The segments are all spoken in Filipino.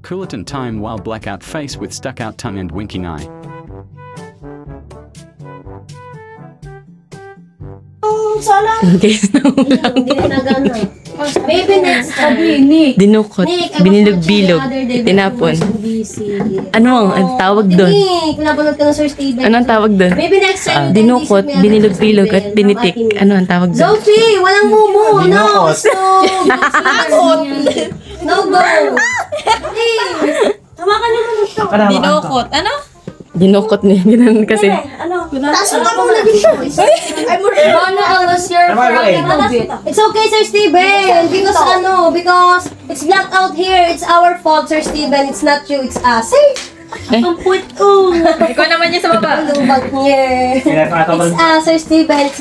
Coolatin time while blackout face with stuck out tongue and winking eye. Sana. Guys, naulang. Hindi na nagana. Baby, next time. Dinukot, binilog-bilog, tinapon. Ano ang tawag doon? Nick, napanood ka na Sir Steven. Ano ang tawag doon? Baby, next time. Dinukot, binilog-bilog at binitik. Ano ang tawag doon? Sophie, walang mumu. No, stop. No go. Please. Tama ka naman ito. Dinukot. Ano? Dinukot niya, gano'n kasi. Ano? Taas mo ka muna dito. Bono, unless you're It's okay, Sir Steven. Because it's blacked out here. It's our fault, Sir Steven. It's not you, it's us. Ang puwit ko. Ikaw naman niya sa baba. Lubag niya. It's us, Sir Steven. It's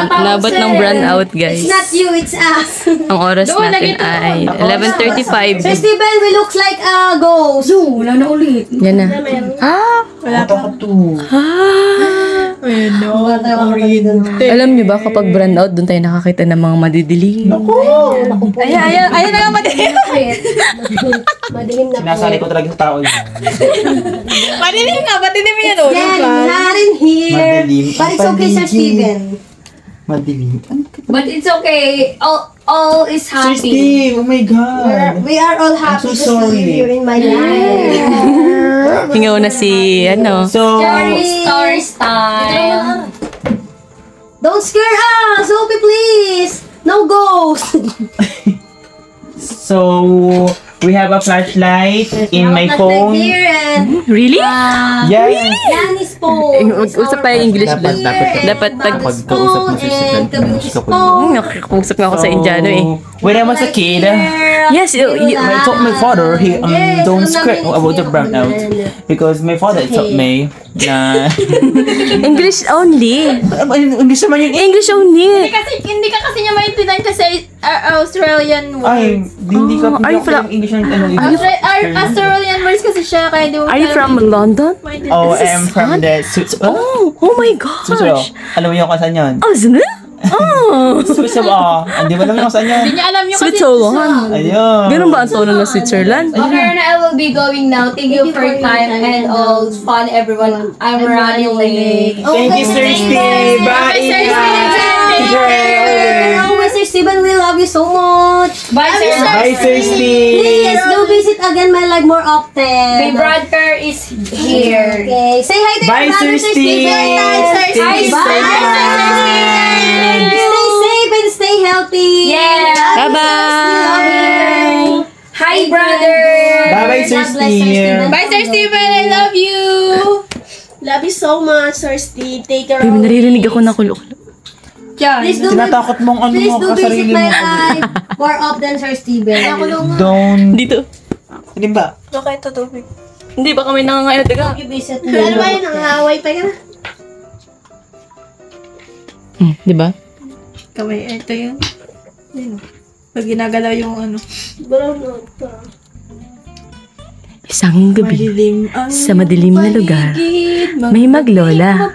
Nabot ng brand out, guys. It's not you, it's us. Ang oras natin ay 11:35. Sir Steven, we look like a ghost. Wala na ulit. Yan na. Wala pa. Alam niyo ba, kapag brand out, doon tayo nakakita ng mga madidilim. Ayan na nga madilim. Madilim na po. Sinasali ko talaga sa tao yun. Madilim nga, madilim yan. Yan, not in here. Madilim. But it's okay, Sir Steven. Madilim. But it's okay. All is Sir happy. Steve, oh my God. We are all happy I'm to so see you sorry. in my life. Hingaw na si, So, Story time. Don't scare us, Sophie, please. No ghost. so we have a flashlight in my Not phone. like here and really? Yeah. Yanni's phone. Mag-usap tayo English doon. Dapat Pagkausap mo si Sitan, Kabiny's ka po. phone. Nakakausap nga ako sa Indiano eh. When I was a kid, Yes, I told my father, don't scare about the brownout. Because my father told me na... English only. English naman yun. English only. Hindi ka kasi niya maintindihan kasi Australian Ay, words. hindi ka Are you from- English ng Australian words kasi siya kaya di mo Are you from London? Oh, I'm from the Switzerland. Oh my Switzerland. gosh. Alam mo yung kung saan yun? Oh, isn't it? Oh. Switzerland. Hindi mo alam yung kung saan Hindi yun? niya alam yung kasi Switzerland. Ayun. Ganun ba ang tono ng Switzerland? Okay, and I will be going now. Thank you for your time and all fun, everyone. I'm running late. Thank you, Sir Steve. Bye. Sir Steve. Oh, Mr. Steven, we love you so much. Bye, Sir. Bye, Sir Steve. Please do visit again my life more often. My brother is here. Okay, say hi to Bye, your brother, Sir Steve. Sir Thank you so Bye. much. Stay safe and stay healthy. Yeah. Bye-bye. Hi, brother. Bye-bye, Sir God bless, Sir Steve. Steven. Bye, Sir Steven. I love you. Love you so much, Sir Steve. Take care Ay, of naririnig ako na kulo-kulo. Please do Tinatakot mong ano Please mo do visit kasarili my mo. life more often, Sir Steven. Don't. Dito. Hindi ba? Okay, ito tubig. Hindi ba kami nangangayat? Teka. Visit me. Ano ba yun? Nangahaway pa ka na? Di ba? Kamay, ito yun. Pag ginagalaw yung ano. Isang gabi, sa madilim na lugar, may maglola.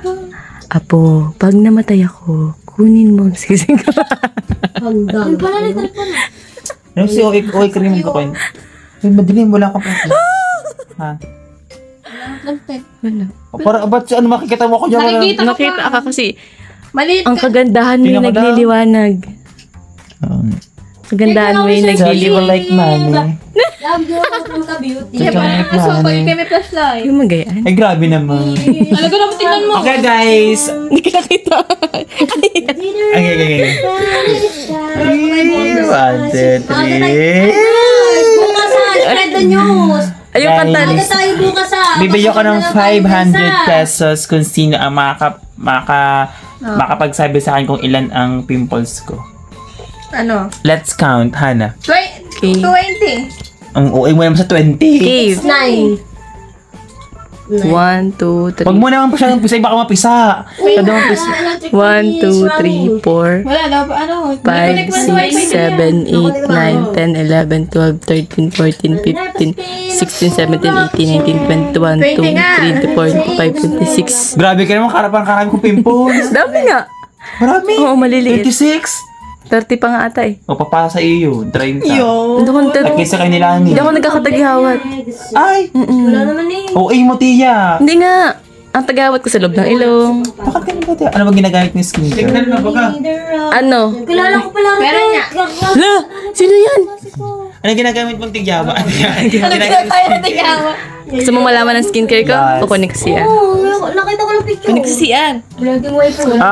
Apo, pag namatay ako, kunin mo ang sisig ko. Hanggang. Ano si Oy cream ko kayo? Ay, madilim, wala ka pa. Ha? Wala. Para, ba't ano makikita mo ko dyan? Nakita ka kasi, Maliit ang kagandahan mo yung Tingnan ko daw. nagliliwanag. Kagandahan mo yung So, you nagliliwanag. will like money. Love you, ka-beauty. Kaya parang nakasukoy kami flashlight. Yung magayaan. Ay, grabe naman. Alaga naman, tingnan mo. Okay, guys. Hindi kita kita. Okay. 1, 2, 3. Bukas ha, spread the news. Ayun, Guys. kanta. Aga tayo bukas ha. Bibigyan ko ng 500 pesos kung sino ang makapagsabi sa akin kung ilan ang pimples ko. Ano? Let's count, Hana. 20. Ang uwi mo naman sa 20. Cave. 9. 1, 2, 3. Huwag mo naman pa siya ng pisa, baka mapisa. Kada mapisa. 1, 2, 3, 4, Wala na, ano? 5, 6, 7, 8, 9, 10, 11, 12, 13, 14, 15, 16, 17, 18, 19, 20, 21, 22, 23, 24, 25, 26. Grabe ka naman, karami kong pimples. Dami nga. Marami. Oo, maliliit. 26. 30 pa nga ata eh. O papasa sa iyo yun. 30. Hindi ako, At sa kanila ni. hindi ako nagkakatagihawat. Ay! Wala naman eh. O mo tiya. Hindi nga. Ang tagawat ko sa loob ng ilong. Bakit ka ba tiya? Ano ba ginagamit ng skincare? Signal na ba ka? Ano? Kilala ko pala Pero ito. niya. La! Sino yan? Ano ginagamit mong tigyawa? Ano Gusto mo malaman ng skincare ko? Yes. Kukunin ko siya. Oo, nakita ko lang picture. Kukunin ko siya.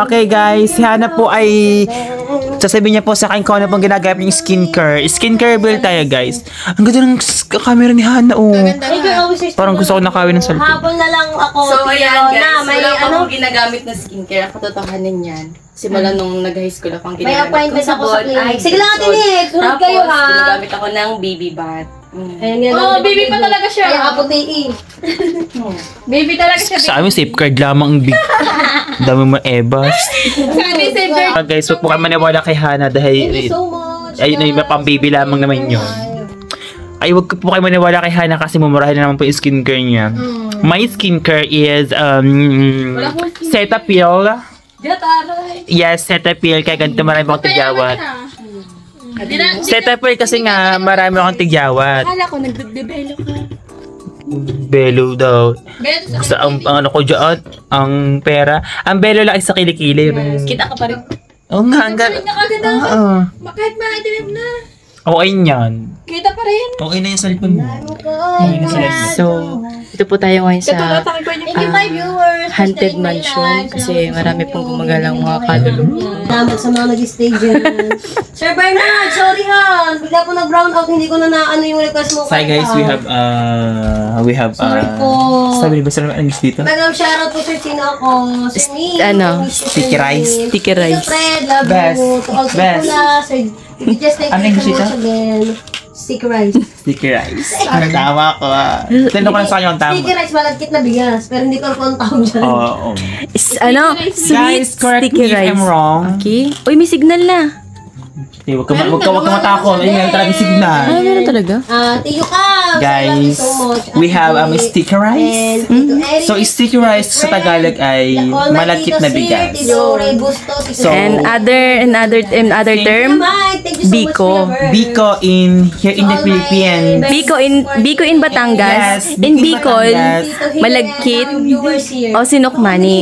Okay guys, si Hana po ay sasabihin niya po sa akin kung ano pong ginagamit yung skincare. Skincare bill tayo guys. Ang ganda ng camera ni Hana oh. Parang gusto ko nakawin ng cellphone. Hapon na lang ako. So, ayan guys. Na, may Wala pa ano, akong ginagamit na skincare. Ang katotohanan yan. Simula nung nag-high school ako ang may ginagamit appointment ko sa ako sa body. clinic. Sige lang natin eh. Sunod kayo ha. Tapos, ginagamit ako ng baby bath. Ayan nga. Oh, baby pa talaga siya. Kaya apote eh. Baby talaga siya. Sa amin, safeguard lamang ang big. Dami mo ebas. Sabi safeguard. Guys, huwag po kayo maniwala kay Hana dahil Thank you so much. ayun ay pang-baby lamang naman yun. Ay, huwag po kayo maniwala kay Hana kasi mumurahin na naman po yung skincare niya. My skincare is Cetaphil. Yes, Cetaphil. Kaya ganito marami akong tigyawat. Cetaphil kasi nga marami akong tigyawat. Akala ko nag-develop ka. Belo daw. Sa ang ano ko dyan, ang pera. Ang belo lang ay sa kilikili. Kita ka pa rin. Oo nga, hanggang. Oo. Kahit ma-develop na. Okay yan. Kita pa rin. Okay na yung cellphone mo. Okay na cellphone. So, ito po tayo ngayon sa Thank you my viewers. Haunted Mansion kasi marami pong gumagalang mga kaluluwa. Salamat sa mga nag-stay dyan. Sir Bernard, sorry ha. Bigla po nag-brown out. Hindi ko na ano yung request mo. Sorry guys, we have Sorry po. sabi ba sa English dito? Magam shoutout po sir, sino ako? Sir Min. Ano? Sticky rice. Sticky Sir rice. Fred, love Best. you. To all Best. Pula, Sir just thank Ano you English so much ito? again. Sticky rice. Sticky rice. Tama ko ah. Tinanong ko lang sa kanya ang tama. Sticky rice, malagkit na bigas. Pero hindi ko kung tawag dyan. Oo. Ano? Sweet Guys, correct sticky me if rice. I'm wrong. Okay. Uy, may signal na. Huwag ka matakot. Ayun nga talagang signal. Ah, meron talaga? Thank you ka. Guys, we have sticky rice. So, sticky rice sa Tagalog ay malagkit na bigas. So, And other term, Biko. Biko in here in the Philippines. Biko in Batangas. Yes, In Biko, Bicol, Batangas. malagkit O o sinukmani.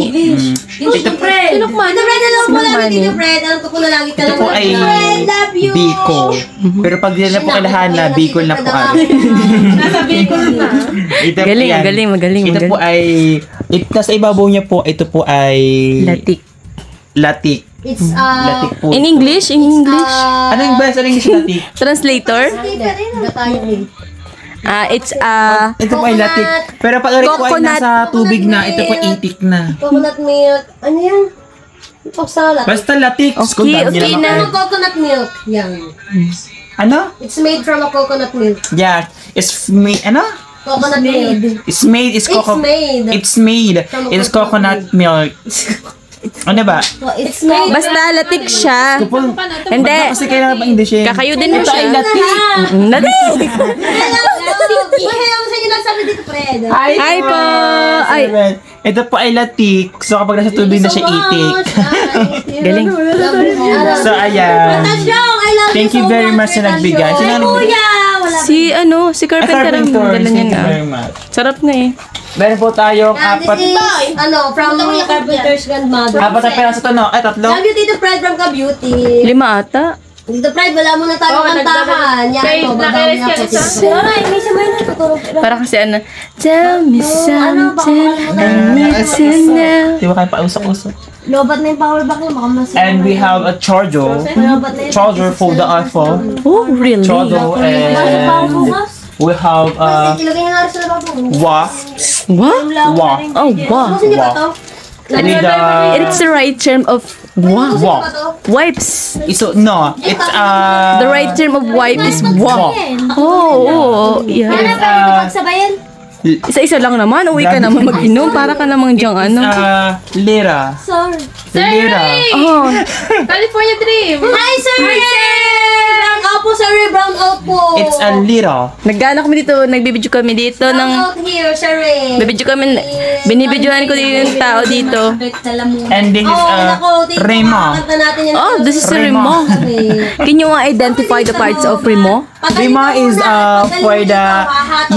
Ito Fred. Sinukmani. Ito Fred, alam mo lang Sinukmani. dito Fred. Alam ko na lagi ka Ito lang. po ay Fred, love you. Biko. Pero pag di na po kailahan na, Bicol na po ano. Nasa Bicol na. Ito po Galing, yan. magaling. Ito po ay, nasa ibabaw niya po, ito po ay Latik. latik. It's Latik po. In English? Ano yung best? Ano yung latik? Translator? It's Ito po ay latik. Pero pag rin po ay Coconut. nasa tubig na, ito po itik na. coconut milk. Ano yan? Pagsala. Basta latik. Okay, okay na. Coconut milk. Yan. Ano? It's made from a coconut milk. Yeah. It's made, ano? Coconut milk. It's made, It's made. It's made. It's coconut milk. Ano ba? It's made. Basta latik siya. Hindi. Kasi kailangan pa English eh. Kakayo din mo Ito ay siya. latik. Latik! Mahalaw sa inyo lang sabi dito, Fred. Hi po! Ay, Ito po ay latik. So kapag nasa tubig na siya itik. galing. So ayan. Thank you very much sa nagbigay. Sino ang nagbigay? Kuya! Wala. Si Carpenter ang dala niya Thank you na. very much. Sarap nga eh. Meron po tayong This apat. is, from Carpenter's grandmother. Apat na pera sa to, no? Ay, tatlo. Love you, Tito Fred from Ka-Beauty. 5 ata. Tito Fred, wala mo na tayo kantahan. Yan, babawin ako. Ay, may sabay na tuturo. Para kasi ano, tell me something I need to know. Di ba kayo pausok-usok? Lobat na yung power bank lang, baka mas. And we have a charger. Lobat na yung Charger for the iPhone. Oh, really? Charger and we have Ilagay niya nga rin sa lababo. wa. What? Wa. Oh, wow. Kasi di ba to? And It's the right term of Wow. wa. wipes. No, it's The right term of wipe is wa. Oh, yeah. Pagsabayan. Isa-isa lang naman. Uwi ka naman mag-inom. Para ka namang dyang ano. lira. Sorry. Lira. Oh, California Dream. Hi, sir! From po, sir. Brown out po. It's a little. Nag-ano kami dito, nagbibidyo kami dito Brown ng... out here, sir. Bibidyo kami, binibidyohan ko din yung tao dito. And this is Remo. Oh, this is Remo. Remo. Can you identify the parts of Remo? Remo is for the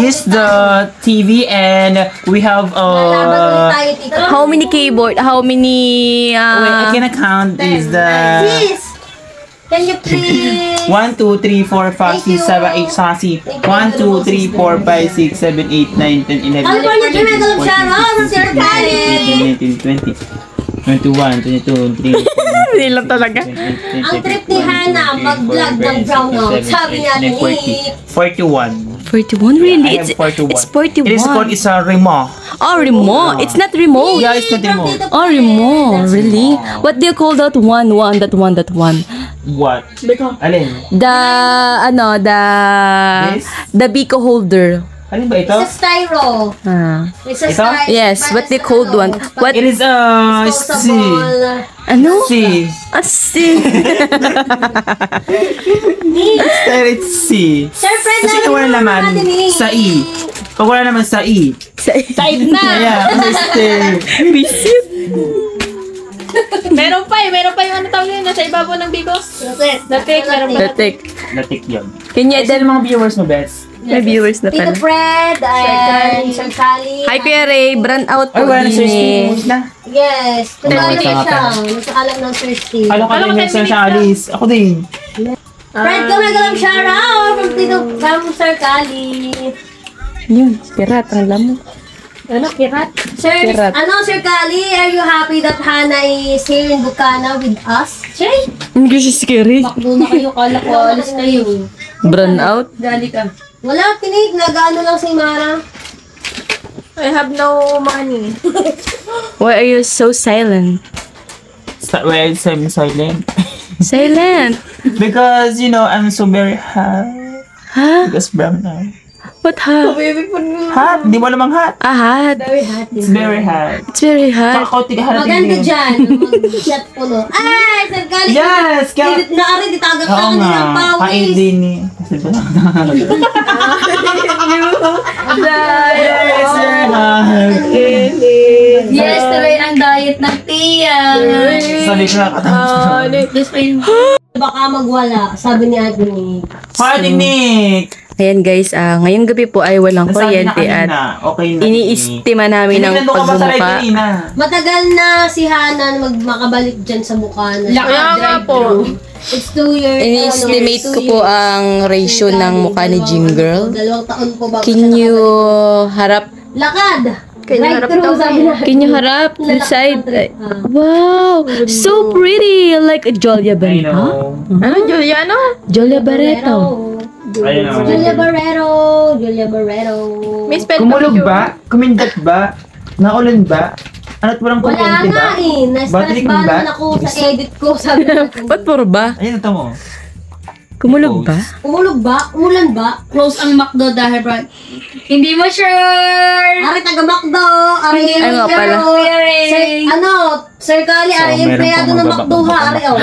use the TV, and we have How many keyboard? How many... wait, I can count is the Please. Can you please? 1, 2, 3, 4, 5, 6, 7, 8, sasi. 1, 2, 3, 4, 5, 6, 7, 8, 9, 10, 11, Ano pa niyo ginagawa siya? Sir Kali. 19, 20, 21, 22, 23, Hindi lang talaga. Ang trip ni Hannah, mag-vlog ng brown out. Sabi niya ni 41. 41? Really? I have 41. It's 41. It is called, it's a Remo. Oh, Remo. It's not remote. Yeah, it's not remote. Oh, Remo. Really? What do you call that one? That one? What? Alin? The Biko holder. Alin ba ito? It's a styro. Ah. It's a Ito? styro. Yes, what they called one. What? It is C. Ano? C. Asi. It's C. Sir Fred, Kasi wala naman sa E. Pag wala naman sa E. Side na. Yeah, Mr. Bisit. Meron pa yung ano tawag yun, nasa ibabaw ng bigos. Datik, meron pa. Datik. Latik yun. Can you Ay, sino mga viewers mo, Bes? May viewers na Tito pala. Fred, and Sir Kali. Hi, Kuya Ray. Brand out Ay, po wala na din Sir eh. Steve na. Yes. Ay, Tumalo wait, siya. tama Nasaalam ng Sir Steve. Alam ko Alam ko, din 10 sa minutes Alice. Ako din. Fred, gumagalang shoutout from Sir Kali. Yun, pirat. Ang lamo. Ano, kirat? Sir, Pirat. Sir Kali, are you happy that Hannah is here in Bukana with us? Shay! Hindi kasi scary. Makdo na kayo, kala ko, alis kayo. Brand out. Gali ka. Wala, tinig. Nag-ano lang si Mara. I have no money. Why are you so silent? Well, I'm silent. Silent. Because, you know, I'm so very hot. Ha? Because brown now. What ha? Hot? Di mo namang hot. Hot. Very hot. It's very hot. It's very Saka hot. ko tigaharap Maganda dyan. Mag-chat puno. Ay, Sir Kali. Yes! Kaya... Edit na rin, ditagap Oo ka nga. ng pawis. Kain din eh. Kasi ba Yes, very hot. Yes, tuloy ang diet ng Tia. Sabi ko na katapos. This pa yung... Baka magwala, sabi ni Ate Nick. Hi, Nick! Ayan guys, ngayong gabi po ay walang Nasabi na kuryente at kanina. Okay na. iniistima namin ang Hindi ka ba sa pagbumuka. kanina? Matagal na si Hannah makabalik dyan sa Bukana. Kaya nga po. It's 2 years. Ini-estimate ko po ang ratio ng mukha ni Jim Girl. 2 taon po bago Can siya you nakabalik. harap? Lakad! Right through, sabi na. Can you harap? This side? Wow! So pretty! Like a Julia I Barreto. know. Ano Julia? Ano? Julia Barreto. I know. Julia Barreto. Miss Pet Kumulog ba? Kumindat ba? Naulan ba? Ano't walang Wala kuryente nga ba? eh. Na-stress Battery ba ba? naman ako sa edit ko. Sabi na. Ba't puro ba? Ayun, ito mo. Kumulog ba? Umulog ba? Umulan ba? Close ang McDo dahil bro. Hindi mo sure. Ari taga-Macdo. Ari Ay, nga pala. Sir Kali, So, ari meron empleyado pang ng Macdo ha. Ari oh.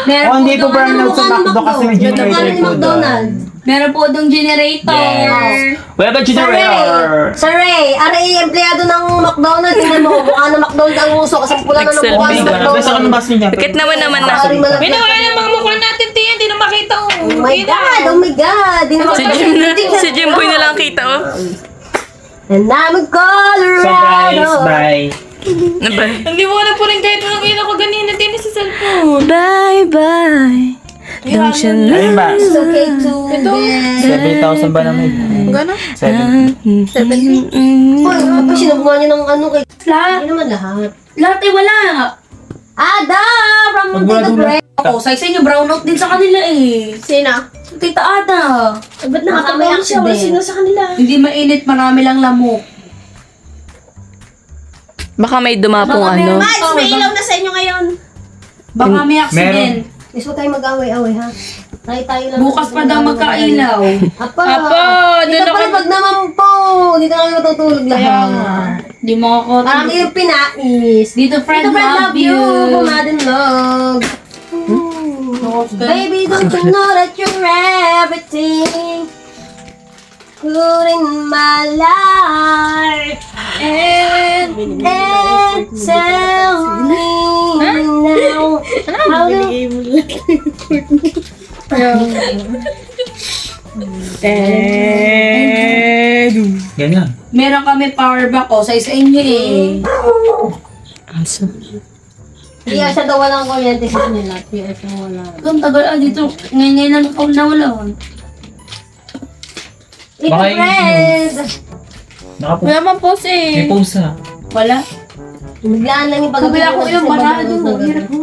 Meron Oh, hindi po po brown Ano out sa mukha ng McDo kasi may Meron generator ni po doon. McDonald's. Meron po dong generator. Yes. We have a Sir generator. Ray, ari empleyado ng McDonald's. Tingnan mo, mukha ng McDonald's ang uso. Kasi pula na ng Excel mukha ng big. Basta ka ng McDonald's. bus niya. Bakit naman na? Ari malaki. Binawala ng mga mukha natin, Tia. Hindi na makita. Oh my God! Oh my God! Di naman Si Jimboy na lang kita oh. And I'm a So Colorado. guys, bye. Ano ba? Hindi mo na po rin kahit anong ina ko ganina din sa cellphone. Bye bye. Don't you know? Ayun ba? It's okay to bend. 7,000 ba naman? Gano'n? 7. Uy, kapag sinubukan niyo ng ano kay... Lahat. Hindi naman lahat. Lahat ay wala. Ada! From Pag wala Tito dun Fred. Ako, sa inyo brown out din sa kanila eh. Sina? Tita Ada. Ba't nakakabay siya? Wala sino sa kanila? Hindi mainit, marami lang lamok. Baka may dumapong ano. Mads, may ilaw na sa inyo ngayon. Baka may accident. Gusto tayo mag-away-away ha? Tayo lang. Bukas pa daw magkailaw. Apa! Apo, Dito doon pala ako. pag naman po. Dito na kami matutulog Kaya nga. lahat. Di mo ako. Parang yung pinais. Dito, friend, Dito, friend, love you. Madden love. Baby, don't you know that you're everything good in my life? And tell me now how do Ganyan. Meron kami power bank sa inyo eh. Aso. Kaya siya daw walang kuryente sa kanila. Kaya siya wala. Kung tagal dito, ngayon lang ako nawala. Ito, Baka friend! Wala man pose May eh. pause ha. Wala. Biglaan lang yung pag- Kabila ko yung barado. Hirap mo